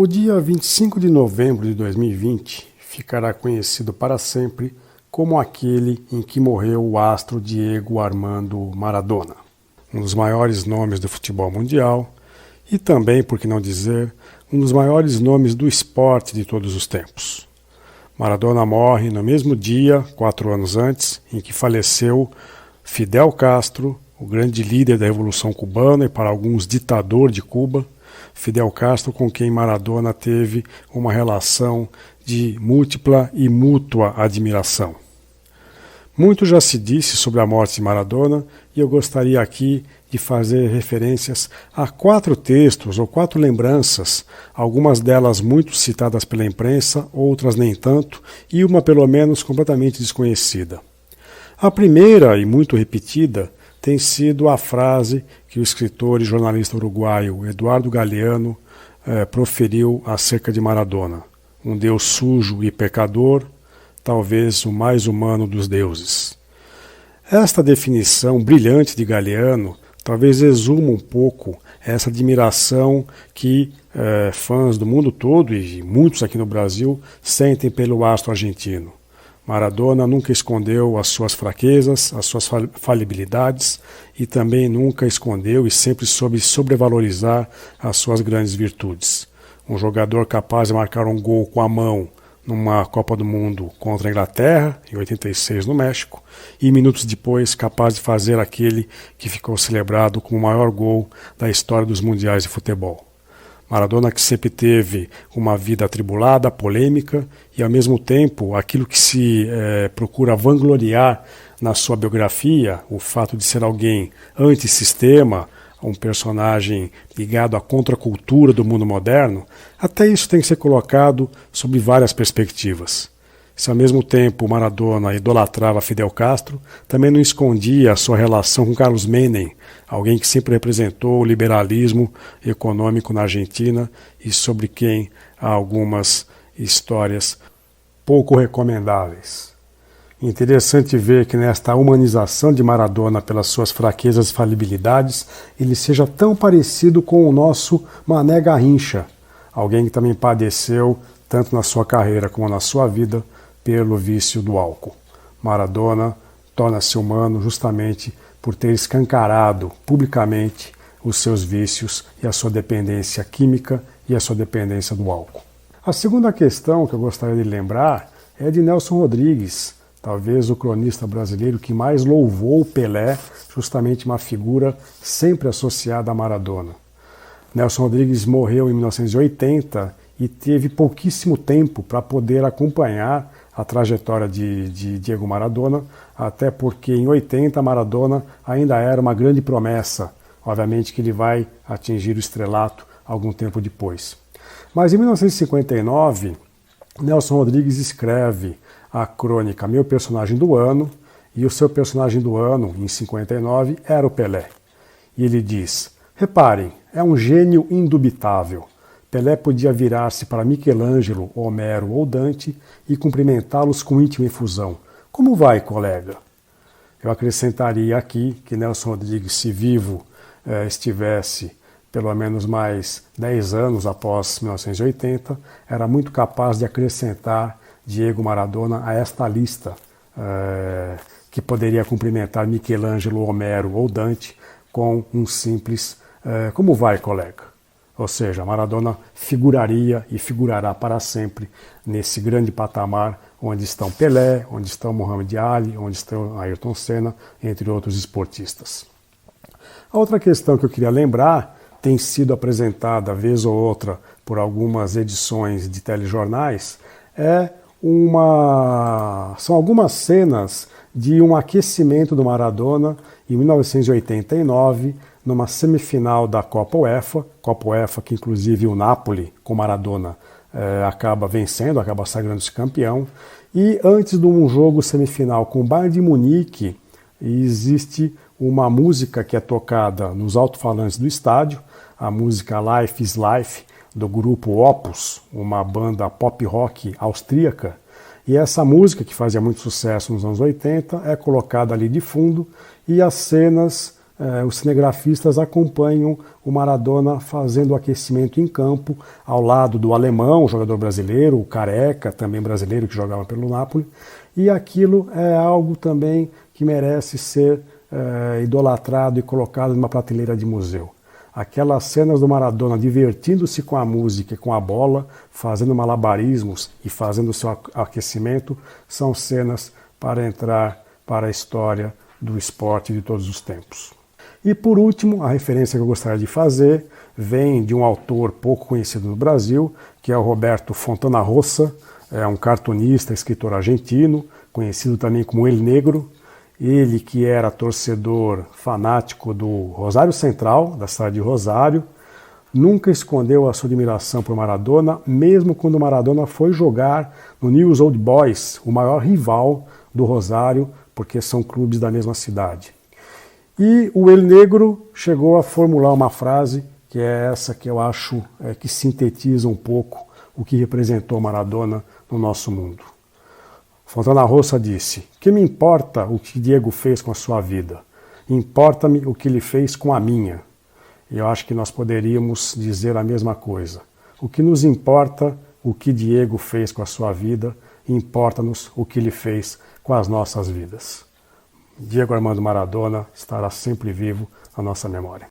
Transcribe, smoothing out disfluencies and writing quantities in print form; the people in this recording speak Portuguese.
O dia 25 de novembro de 2020 ficará conhecido para sempre como aquele em que morreu o astro Diego Armando Maradona, um dos maiores nomes do futebol mundial e também, por que não dizer, um dos maiores nomes do esporte de todos os tempos. Maradona morre no mesmo dia, 4 anos antes, em que faleceu Fidel Castro, o grande líder da Revolução Cubana e para alguns ditador de Cuba, Fidel Castro, com quem Maradona teve uma relação de múltipla e mútua admiração. Muito já se disse sobre a morte de Maradona e eu gostaria aqui de fazer referências a 4 textos ou 4 lembranças, algumas delas muito citadas pela imprensa, outras nem tanto, e uma pelo menos completamente desconhecida. A primeira, e muito repetida, tem sido a frase que o escritor e jornalista uruguaio Eduardo Galeano proferiu acerca de Maradona. Um Deus sujo e pecador, talvez o mais humano dos deuses. Esta definição brilhante de Galeano talvez exuma um pouco essa admiração que fãs do mundo todo e muitos aqui no Brasil sentem pelo astro argentino. Maradona nunca escondeu as suas fraquezas, as suas falibilidades e também nunca escondeu e sempre soube sobrevalorizar as suas grandes virtudes. Um jogador capaz de marcar um gol com a mão numa Copa do Mundo contra a Inglaterra, em 86 no México, e minutos depois capaz de fazer aquele que ficou celebrado como o maior gol da história dos mundiais de futebol. Maradona que sempre teve uma vida atribulada, polêmica e ao mesmo tempo aquilo que se procura vangloriar na sua biografia, o fato de ser alguém antissistema, um personagem ligado à contracultura do mundo moderno, até isso tem que ser colocado sob várias perspectivas. Se ao mesmo tempo Maradona idolatrava Fidel Castro, também não escondia a sua relação com Carlos Menem, alguém que sempre representou o liberalismo econômico na Argentina e sobre quem há algumas histórias pouco recomendáveis. Interessante ver que nesta humanização de Maradona pelas suas fraquezas e falibilidades, ele seja tão parecido com o nosso Mané Garrincha, alguém que também padeceu, tanto na sua carreira como na sua vida, pelo vício do álcool. Maradona torna-se humano justamente por ter escancarado publicamente os seus vícios e a sua dependência química e a sua dependência do álcool. A segunda questão que eu gostaria de lembrar é de Nelson Rodrigues, talvez o cronista brasileiro que mais louvou Pelé, justamente uma figura sempre associada a Maradona. Nelson Rodrigues morreu em 1980 e teve pouquíssimo tempo para poder acompanhar a trajetória de Diego Maradona, até porque em 80 Maradona ainda era uma grande promessa, obviamente que ele vai atingir o estrelato algum tempo depois. Mas em 1959, Nelson Rodrigues escreve a crônica Meu Personagem do Ano, e o seu personagem do ano, em 59, era o Pelé. E ele diz: reparem, é um gênio indubitável. Pelé podia virar-se para Michelangelo, Homero ou Dante e cumprimentá-los com íntima efusão. Como vai, colega? Eu acrescentaria aqui que Nelson Rodrigues, se vivo, estivesse pelo menos mais 10 anos após 1980, era muito capaz de acrescentar Diego Maradona a esta lista, que poderia cumprimentar Michelangelo, Homero ou Dante com um simples como vai, colega? Ou seja, Maradona figuraria e figurará para sempre nesse grande patamar onde estão Pelé, onde estão Muhammad Ali, onde estão Ayrton Senna, entre outros esportistas. A outra questão que eu queria lembrar tem sido apresentada vez ou outra por algumas edições de telejornais, são algumas cenas de um aquecimento do Maradona em 1989, numa semifinal da Copa UEFA que inclusive o Napoli, com Maradona, acaba vencendo, acaba sagrando-se campeão. E antes de um jogo semifinal com o Bayern de Munique, existe uma música que é tocada nos alto-falantes do estádio, a música Life is Life, do grupo Opus, uma banda pop rock austríaca. E essa música, que fazia muito sucesso nos anos 80, é colocada ali de fundo e as cenas os cinegrafistas acompanham o Maradona fazendo o aquecimento em campo, ao lado do alemão, jogador brasileiro, o Careca, também brasileiro, que jogava pelo Napoli, e aquilo é algo também que merece ser idolatrado e colocado numa prateleira de museu. Aquelas cenas do Maradona divertindo-se com a música e com a bola, fazendo malabarismos e fazendo seu aquecimento, são cenas para entrar para a história do esporte de todos os tempos. E por último, a referência que eu gostaria de fazer vem de um autor pouco conhecido no Brasil, que é o Roberto Fontana Rosa, é um cartunista, escritor argentino, conhecido também como El Negro. Ele que era torcedor fanático do Rosário Central, da cidade de Rosário, nunca escondeu a sua admiração por Maradona, mesmo quando Maradona foi jogar no Newell's Old Boys, o maior rival do Rosário, porque são clubes da mesma cidade. E o El Negro chegou a formular uma frase, que é essa que eu acho que sintetiza um pouco o que representou Maradona no nosso mundo. Fontana Rosa disse: "Que me importa o que Diego fez com a sua vida? Importa-me o que ele fez com a minha." E eu acho que nós poderíamos dizer a mesma coisa. O que nos importa o que Diego fez com a sua vida, importa-nos o que ele fez com as nossas vidas. Diego Armando Maradona estará sempre vivo na nossa memória.